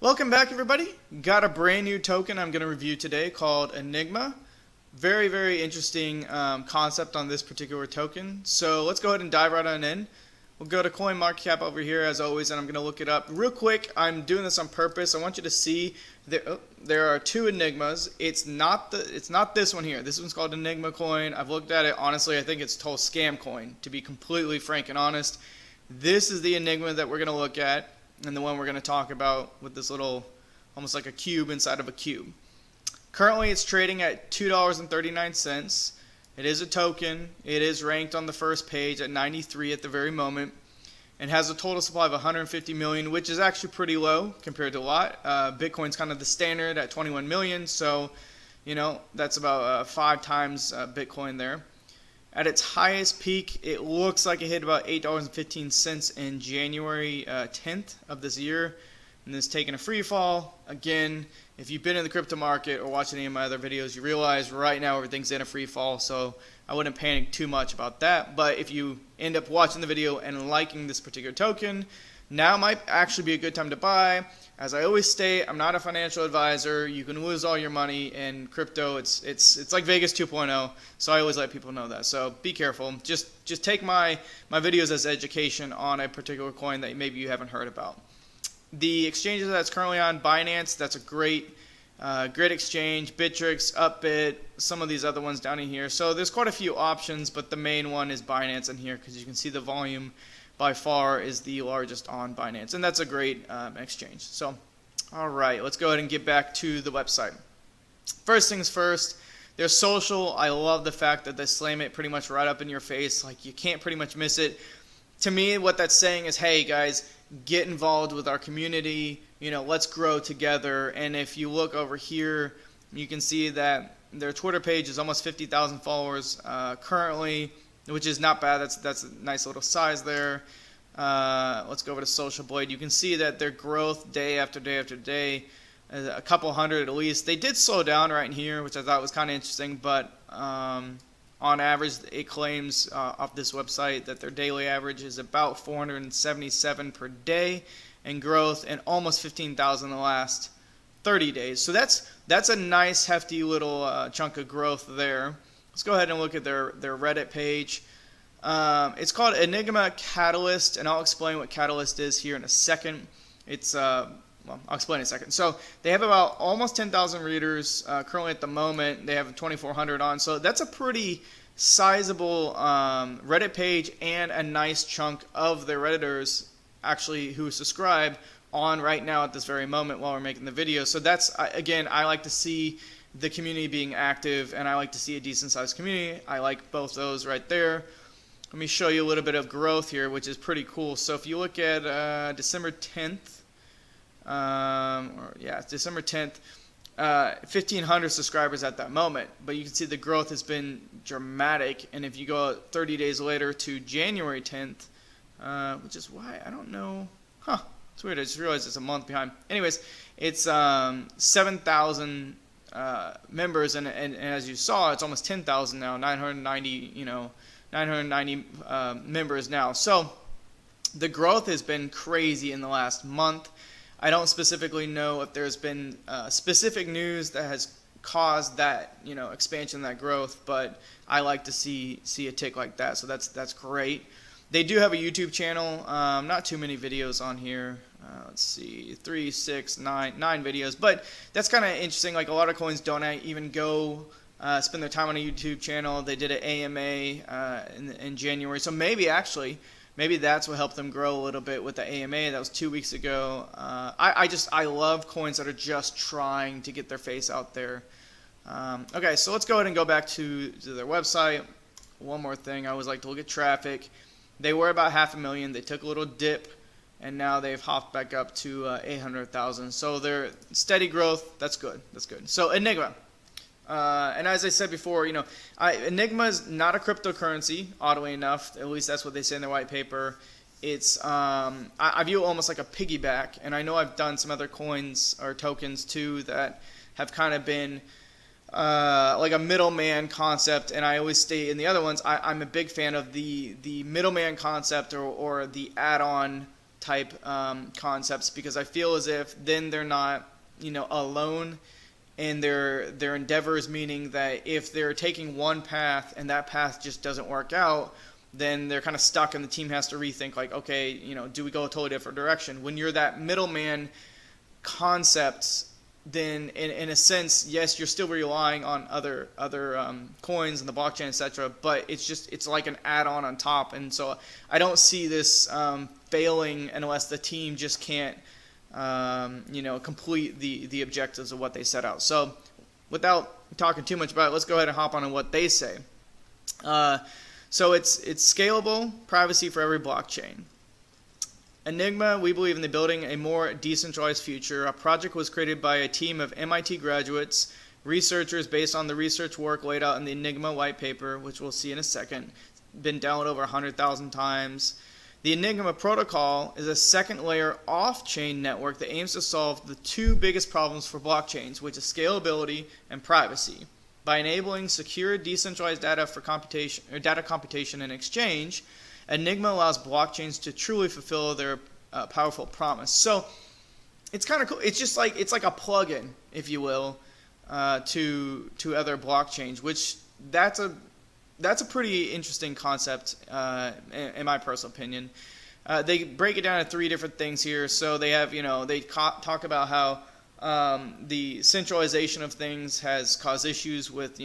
Welcome back, everybody. Got a brand new token I'm going to review today called Enigma. Very interesting concept on this particular token. So let's go ahead and dive right on in. We'll go to CoinMarketCap over here as always, and I'm going to look it up real quick. I'm doing this on purpose. I want you to see there are two Enigmas. It's not this one here. This one's called Enigma coin. I've looked at it. Honestly, I think it's a total scam coin, to be completely frank and honest. This is the Enigma that we're going to look at, and the one we're going to talk about with this little, almost like a cube inside of a cube. Currently, it's trading at $2.39. It is a token. It is ranked on the first page at 93 at the very moment, and has a total supply of 150 million, which is actually pretty low compared to a lot. Bitcoin's kind of the standard at 21 million, so that's about 5 times Bitcoin there. At its highest peak, it looks like it hit about $8.15 in January 10th of this year, and it's taken a free fall. Again, if you've been in the crypto market or watched any of my other videos, you realize right now everything's in a free fall, so I wouldn't panic too much about that. But if you end up watching the video and liking this particular token, now might actually be a good time to buy. As I always state, I'm not a financial advisor. You can lose all your money in crypto. It's like Vegas 2.0, so I always let people know that. So be careful. Just take my videos as education on a particular coin that maybe you haven't heard about. The exchanges that's currently on, Binance, that's a great exchange. Bittrex, Upbit, some of these other ones down in here. So there's quite a few options, but the main one is Binance in here because you can see the volume by far is the largest on Binance, and that's a great exchange. So, all right, let's go ahead and get back to the website. First things first, their social. I love the fact that they slam it pretty much right up in your face. Like, you can't pretty much miss it. To me, what that's saying is, hey guys, get involved with our community. Let's grow together. And if you look over here, you can see that their Twitter page is almost 50,000 followers currently, which is not bad. That's a nice little size there. Let's go over to Social Blade. You can see that their growth day after day after day, a couple hundred at least. They did slow down right in here, which I thought was kind of interesting, but on average, it claims off this website that their daily average is about 477 per day in growth, and almost 15,000 in the last 30 days. So that's a nice hefty little chunk of growth there. Let's go ahead and look at their Reddit page. It's called Enigma Catalyst, and I'll explain what Catalyst is here in a second. I'll explain in a second. So they have about almost 10,000 readers currently at the moment. They have 2,400 on, so that's a pretty sizable Reddit page and a nice chunk of their Redditors actually who subscribe on right now at this very moment while we're making the video. So that's, again, I like to see the community being active, and I like to see a decent sized community. I like both those right there. Let me show you a little bit of growth here, which is pretty cool. So if you look at December 10th, December 10th, 1,500 subscribers at that moment, but you can see the growth has been dramatic. And if you go 30 days later to January 10th, which is why I don't know, it's weird. I just realized it's a month behind. Anyways, it's 7,000 members, and as you saw, it's almost 10,000 now, 990 members now. So the growth has been crazy in the last month. I don't specifically know if there's been specific news that has caused that expansion, that growth, but I like to see a tick like that. So that's great. They do have a YouTube channel. Not too many videos on here. Let's see, 3, 6, 9 videos. But that's kind of interesting. Like, a lot of coins don't even go spend their time on a YouTube channel. They did an AMA in January. So maybe that's what helped them grow a little bit with the AMA. That was 2 weeks ago. I love coins that are just trying to get their face out there. Okay, so let's go ahead and go back to their website. One more thing, I always like to look at traffic. They were about 500,000. They took a little dip, and now they've hopped back up to 800,000. So their steady growth, that's good. That's good. So Enigma. And as I said before, Enigma is not a cryptocurrency, oddly enough. At least that's what they say in their white paper. It's I view it almost like a piggyback, and I know I've done some other coins or tokens too that have kind of been like a middleman concept, and I always state in the other ones, I'm a big fan of the middleman concept or the add-on type concepts, because I feel as if then they're not, alone in their endeavors, meaning that if they're taking one path and that path just doesn't work out, then they're kind of stuck and the team has to rethink, like, okay, do we go a totally different direction? When you're that middleman concept, then in a sense, yes, you're still relying on other coins in the blockchain, etc. But it's like an add-on on top, and so I don't see this failing unless the team just can't complete the objectives of what they set out. So without talking too much about it, let's go ahead and hop on what they say. So it's scalable, privacy for every blockchain. Enigma, we believe in the building a more decentralized future. A project was created by a team of MIT graduates, researchers based on the research work laid out in the Enigma white paper, which we'll see in a second. Been downloaded over 100,000 times. The Enigma protocol is a second layer off-chain network that aims to solve the two biggest problems for blockchains, which is scalability and privacy. By enabling secure, decentralized data for computation, or data computation and exchange, Enigma allows blockchains to truly fulfill their powerful promise. So it's kind of cool. It's just like a plugin, if you will, to other blockchains, which that's a pretty interesting concept in my personal opinion. They break it down into three different things here. So they have, they talk about how the centralization of things has caused issues with,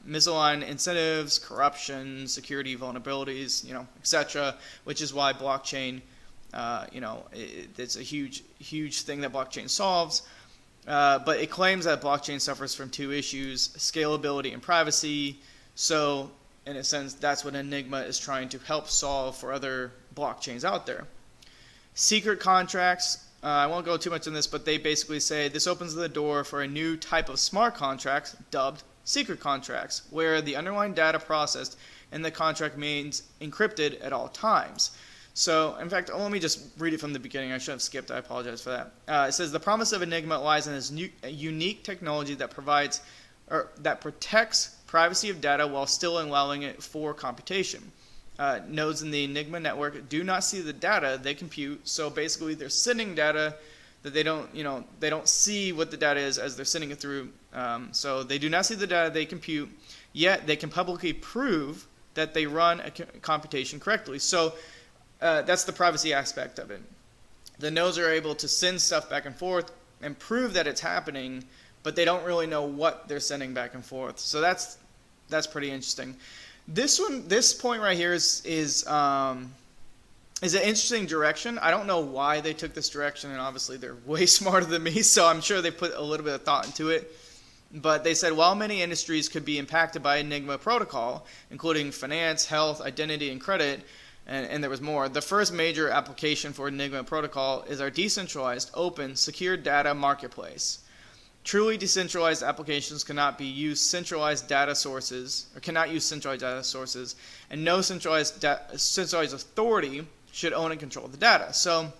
misaligned incentives, corruption, security vulnerabilities, etc., which is why blockchain, it's a huge thing that blockchain solves. But it claims that blockchain suffers from two issues: scalability and privacy. So in a sense, that's what Enigma is trying to help solve for other blockchains out there. Secret contracts. I won't go too much in this, but they basically say this opens the door for a new type of smart contracts dubbed secret contracts, where the underlying data processed in the contract remains encrypted at all times. So, in fact, let me just read it from the beginning. I should have skipped. I apologize for that. It says the promise of Enigma lies in this unique technology that provides or that protects privacy of data while still allowing it for computation. Nodes in the Enigma network do not see the data they compute, so basically they're sending data that they don't see what the data is as they're sending it through. So they do not see the data they compute, yet they can publicly prove that they run a computation correctly. So that's the privacy aspect of it. The nodes are able to send stuff back and forth and prove that it's happening, but they don't really know what they're sending back and forth. So that's pretty interesting. This point right here is an interesting direction. I don't know why they took this direction, and obviously they're way smarter than me, so I'm sure they put a little bit of thought into it. But they said while many industries could be impacted by Enigma protocol, including finance, health, identity, and credit, and there was more, the first major application for Enigma protocol is our decentralized, open, secure data marketplace. Truly decentralized applications cannot use centralized data sources, and no centralized authority should own and control the data. So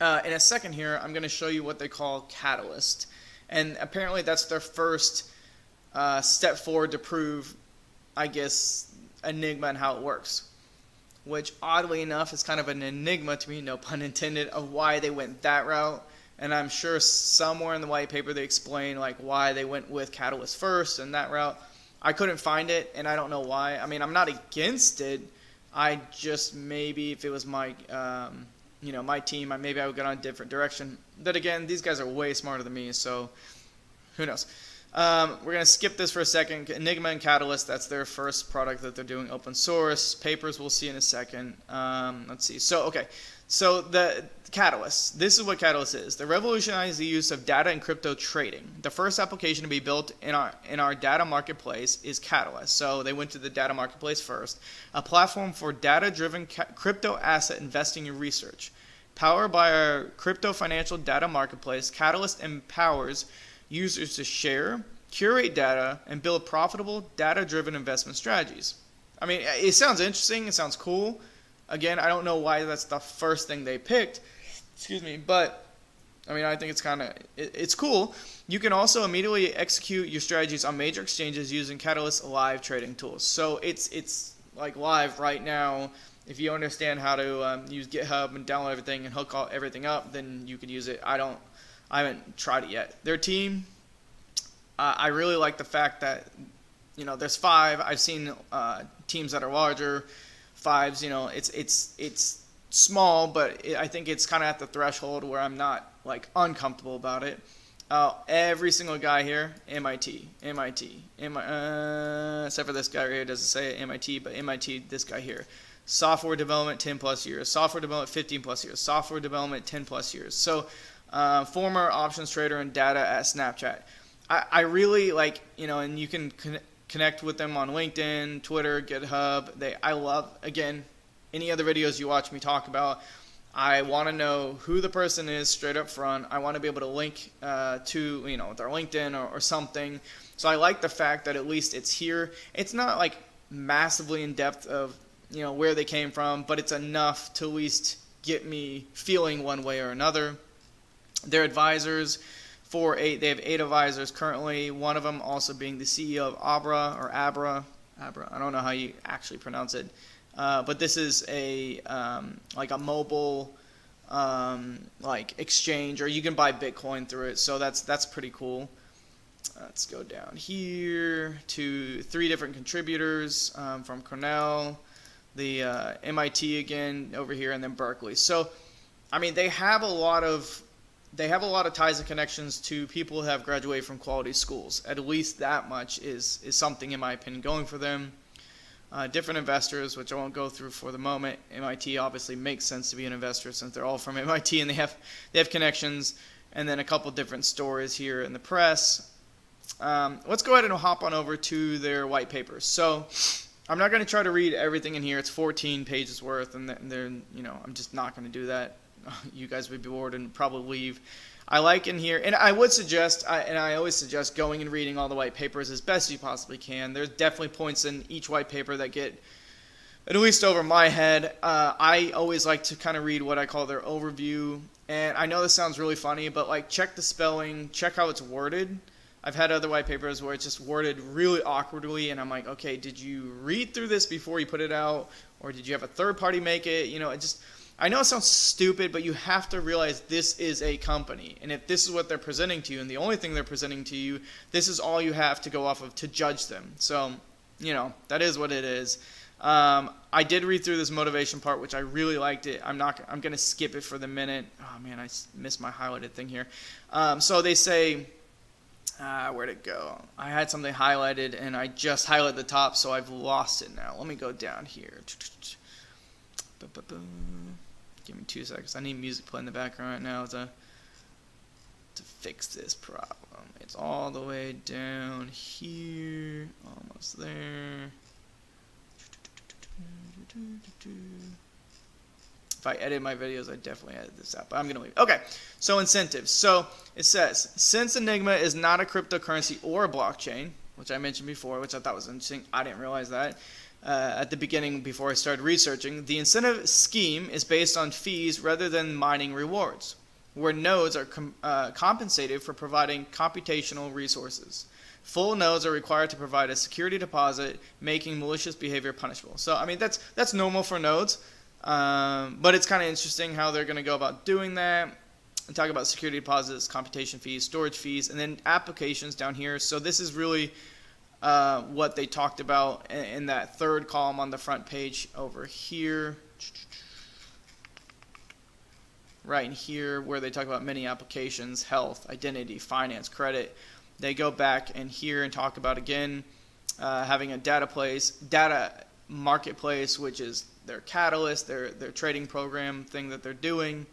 in a second here, I'm going to show you what they call Catalyst. And apparently that's their first step forward to prove, I guess, Enigma and how it works. Which, oddly enough, is kind of an enigma to me, no pun intended, of why they went that route. And I'm sure somewhere in the white paper they explain like why they went with Catalyst first and that route. I couldn't find it, and I don't know why. I mean, I'm not against it. I just, maybe if it was my, my team, maybe I would go on a different direction. But again, these guys are way smarter than me, so who knows. We're going to skip this for a second. Enigma and Catalyst, that's their first product that they're doing open source. Papers we'll see in a second. Let's see. So the Catalyst, this is what Catalyst is. They revolutionize the use of data and crypto trading. The first application to be built in our data marketplace is Catalyst. So they went to the data marketplace first, a platform for data-driven crypto asset investing and research. Powered by our crypto financial data marketplace, Catalyst empowers users to share, curate data, and build profitable data-driven investment strategies. I mean, it sounds interesting. It sounds cool. Again, I don't know why that's the first thing they picked. But I mean, I think it's cool. You can also immediately execute your strategies on major exchanges using Catalyst live trading tools. So it's like live right now. if you understand how to use GitHub and download everything and hook everything up, then you could use it. I haven't tried it yet. Their team, I really like the fact that, there's 5. I've seen teams that are larger. 5s, it's small, but I think it's kind of at the threshold where I'm not like uncomfortable about it. Every single guy here, MIT, except for this guy right here, doesn't say MIT, but MIT, this guy here. Software development, 10 plus years. Software development, 15 plus years. Software development, 10 plus years. So, former options trader and data at Snapchat. I really like, and you can connect with them on LinkedIn, Twitter, GitHub. I love, again, any other videos you watch me talk about. I want to know who the person is straight up front. I want to be able to link to, their LinkedIn or something. So I like the fact that at least it's here. It's not like massively in depth of, where they came from, but it's enough to at least get me feeling one way or another. Their advisors, they have 8 advisors currently, one of them also being the CEO of Abra. I don't know how you actually pronounce it. But this is a mobile exchange, or you can buy Bitcoin through it. So that's pretty cool. Let's go down here to 3 different contributors from Cornell, the MIT again over here, and then Berkeley. So, I mean, they have a lot of ties and connections to people who have graduated from quality schools. At least that much is something, in my opinion, going for them. Different investors, which I won't go through for the moment. MIT obviously makes sense to be an investor since they're all from MIT and they have connections. And then a couple different stories here in the press. Let's go ahead and hop on over to their white papers. So I'm not going to try to read everything in here. It's 14 pages worth, and I'm just not going to do that. You guys would be bored and probably leave. I like in here, and I would suggest, and I always suggest going and reading all the white papers as best you possibly can. There's definitely points in each white paper that get at least over my head. I always like to kind of read what I call their overview, and I know this sounds really funny, but check the spelling, check how it's worded. I've had other white papers where it's just worded really awkwardly, and I'm like, okay, did you read through this before you put it out, or did you have a third party make it? I know it sounds stupid, but you have to realize this is a company. And if this is what they're presenting to you, and the only thing they're presenting to you, this is all you have to go off of to judge them. So, that is what it is. I did read through this motivation part, which I really liked it. I'm going to skip it for the minute. Oh, man, I missed my highlighted thing here. So they say, where'd it go? I had something highlighted, and I just highlighted the top, so I've lost it now. Let me go down here. Give me 2 seconds. I need music playing in the background right now to fix this problem. It's all the way down here. Almost there. If I edit my videos, I definitely edit this out, but I'm going to leave. Okay, so incentives. So it says, since Enigma is not a cryptocurrency or a blockchain, which I mentioned before, which I thought was interesting. I didn't realize that at the beginning before I started researching. The incentive scheme is based on fees rather than mining rewards, where nodes are compensated for providing computational resources. Full nodes are required to provide a security deposit, making malicious behavior punishable. So, I mean, that's normal for nodes, but it's kind of interesting how they're going to go about doing that. And talk about security deposits, computation fees, storage fees, and then applications down here. So this is really what they talked about in that third column on the front page over here. Right in here where they talk about many applications, health, identity, finance, credit. They go back and here and talk about, again, having a data marketplace, which is their catalyst, their trading program thing that they're doing.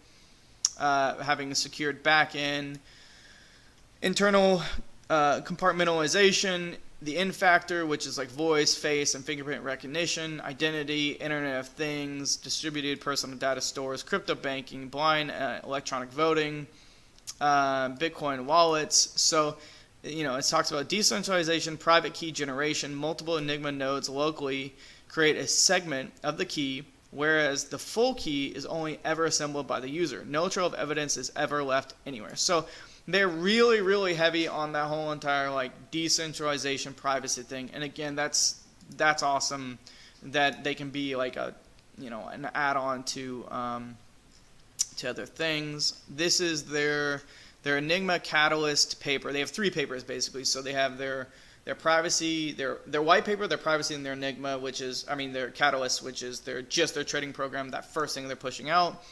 Having a secured back-end, internal compartmentalization, the N factor, which is like voice, face, and fingerprint recognition, identity, Internet of Things, distributed personal data stores, crypto banking, blind electronic voting, Bitcoin wallets. So, it talks about decentralization, private key generation, multiple Enigma nodes locally create a segment of the key, whereas the full key is only ever assembled by the user. No trail of evidence is ever left anywhere. So they're really, really heavy on that whole entire decentralization privacy thing. And again, that's awesome that they can be like a an add-on to other things. This is their Enigma Catalyst paper. They have 3 papers basically. So they have their privacy, their white paper, their privacy, and their Enigma, which is, their Catalyst, which is their trading program, that first thing they're pushing out.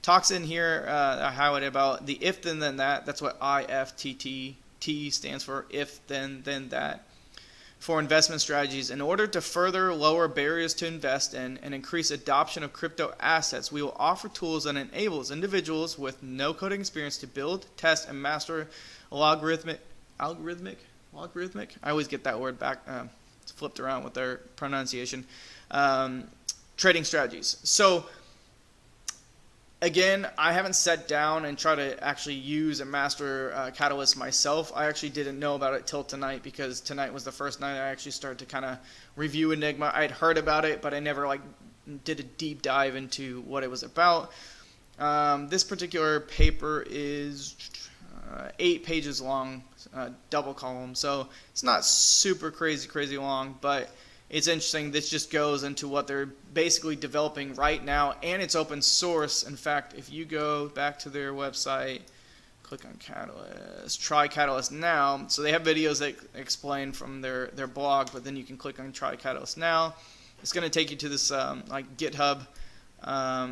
Talks in here, I highlighted about the if then that. That's what IFTTT stands for, if then that. For investment strategies, in order to further lower barriers to invest in and increase adoption of crypto assets, we will offer tools that enables individuals with no coding experience to build, test, and master logarithmic. I always get that word back. It's flipped around with their pronunciation. Trading strategies. So again, I haven't sat down and tried to actually use and master Catalyst myself. I actually didn't know about it till tonight, because tonight was the first night I actually started to kind of review Enigma. I had heard about it, but I never did a deep dive into what it was about. This particular paper is 8 pages long, double column, so it's not super crazy long, but it's interesting. This just goes into what they're basically developing right now, and it's open source. In fact, if you go back to their website, click on Catalyst, try Catalyst now. So they have videos that explain from their blog, but then you can click on Try Catalyst now. It's going to take you to this GitHub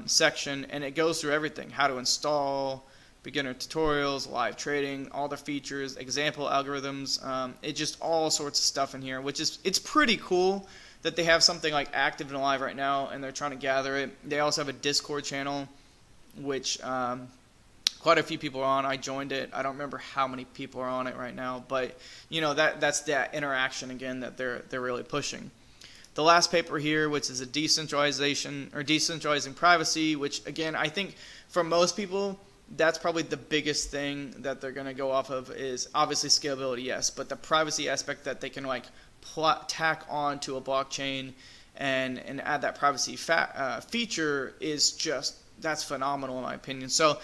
section, and it goes through everything: how to install, beginner tutorials, live trading, all the features, example algorithms. It just all sorts of stuff in here, which is, it's pretty cool that they have something like active and live right now, and they're trying to gather it. They also have a Discord channel, which quite a few people are on. I joined it. I don't remember how many people are on it right now, but that's that interaction again that they're really pushing. The last paper here, which is a decentralizing privacy, which again, I think for most people, that's probably the biggest thing that they're going to go off of, is obviously scalability, yes, but the privacy aspect that they can tack on to a blockchain and add that privacy feature is just, that's phenomenal in my opinion. So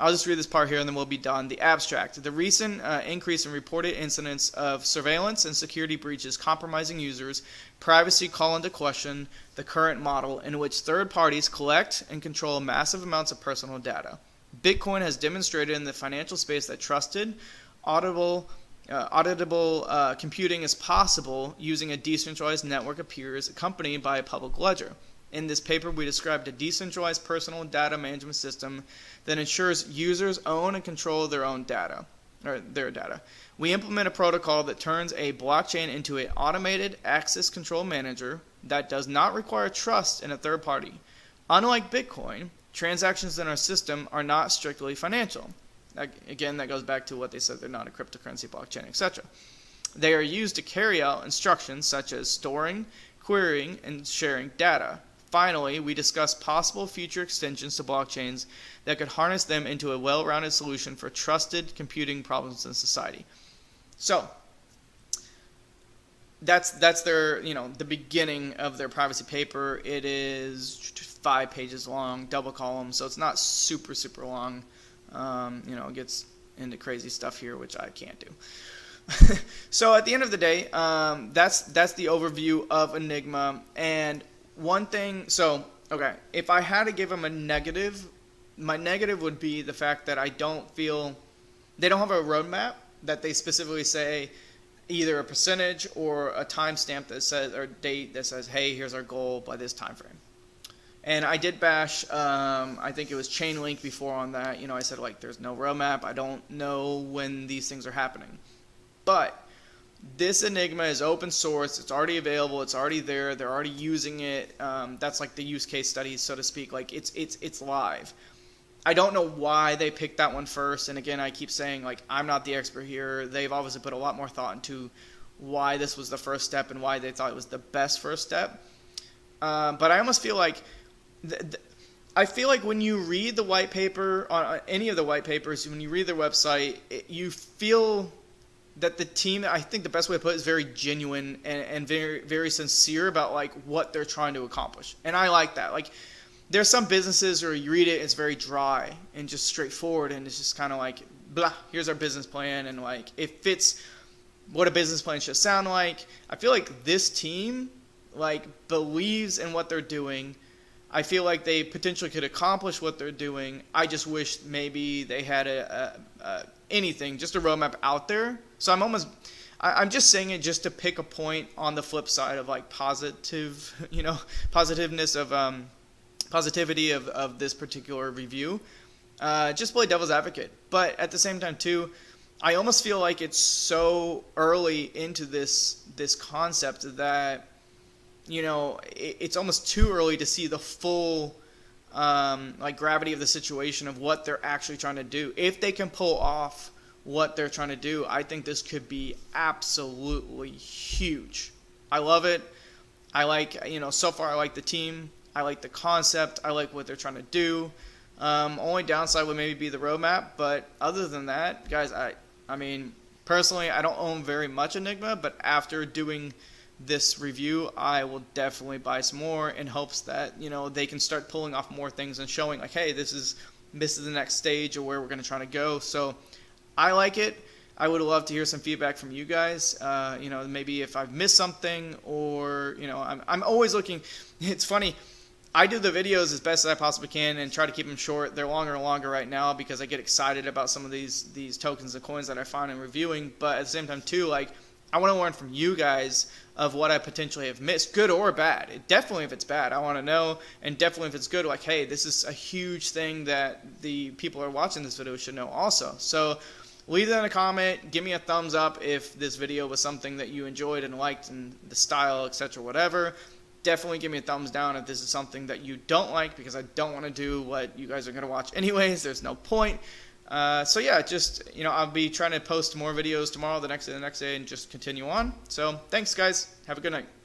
I'll just read this part here and then we'll be done. The abstract: the recent increase in reported incidents of surveillance and security breaches compromising users' privacy call into question the current model in which third parties collect and control massive amounts of personal data. Bitcoin has demonstrated in the financial space that trusted, auditable computing is possible using a decentralized network of peers accompanied by a public ledger. In this paper, we described a decentralized personal data management system that ensures users own and control their own data, or their data. We implement a protocol that turns a blockchain into an automated access control manager that does not require trust in a third party. Unlike Bitcoin, transactions in our system are not strictly financial. Again, that goes back to what they said, they're not a cryptocurrency, blockchain, etc. They are used to carry out instructions such as storing, querying, and sharing data. Finally, we discuss possible future extensions to blockchains that could harness them into a well-rounded solution for trusted computing problems in society. So that's their, the beginning of their privacy paper. It is 5 pages long, double column, so it's not super long. It gets into crazy stuff here, which I can't do. So at the end of the day, that's the overview of Enigma. And one thing, if I had to give them a negative, my negative would be the fact that I don't feel they don't have a roadmap that they specifically say either a percentage or a timestamp that says, or date that says, hey, here's our goal by this time frame. And I did bash, I think it was Chainlink before on that. I said, there's no roadmap. I don't know when these things are happening. But this Enigma is open source. It's already available. It's already there. They're already using it. That's like the use case studies, so to speak. It's live. I don't know why they picked that one first. And again, I keep saying, I'm not the expert here. They've obviously put a lot more thought into why this was the first step and why they thought it was the best first step. But I almost feel like when you read the white paper, on any of the white papers, when you read their website, you feel that the team, I think the best way to put it, is very genuine and very, very sincere about what they're trying to accomplish. And I like that. There's some businesses where you read it, it's very dry and just straightforward, and it's just kind of blah, here's our business plan, and it fits what a business plan should sound like. I feel like this team believes in what they're doing. I feel like they potentially could accomplish what they're doing. I just wish maybe they had anything, just a roadmap out there. So I'm just saying it just to pick a point on the flip side of like positiveness of positivity of this particular review. Just play devil's advocate. But at the same time too, I almost feel like it's so early into this concept that, you know, it's almost too early to see the full like gravity of the situation of what they're actually trying to do. If they can pull off what they're trying to do, I think this could be absolutely huge. I love it. I like, you know, so far I like the team. I like the concept. I like what they're trying to do. Only downside would maybe be the roadmap, but other than that, guys, I mean, personally, I don't own very much Enigma, but after doing this review, I will definitely buy some more in hopes that, you know, they can start pulling off more things and showing like, hey, this is the next stage of where we're going to try to go. So I like it. I would love to hear some feedback from you guys. You know, maybe if I've missed something, or, you know, I'm always looking. It's funny. I do the videos as best as I possibly can and try to keep them short. They're longer and longer right now because I get excited about some of these tokens and coins that I find in reviewing. But at the same time too, like, I want to learn from you guys of what I potentially have missed, good or bad. Definitely if it's bad, I want to know. And definitely if it's good, like, hey, this is a huge thing that the people who are watching this video should know also. So leave that in a comment. Give me a thumbs up if this video was something that you enjoyed and liked, and the style, etc., whatever. Definitely give me a thumbs down if this is something that you don't like, because I don't want to do what you guys are going to watch anyways. There's no point. So yeah, just, you know, I'll be trying to post more videos tomorrow, the next day, and just continue on. So thanks, guys. Have a good night.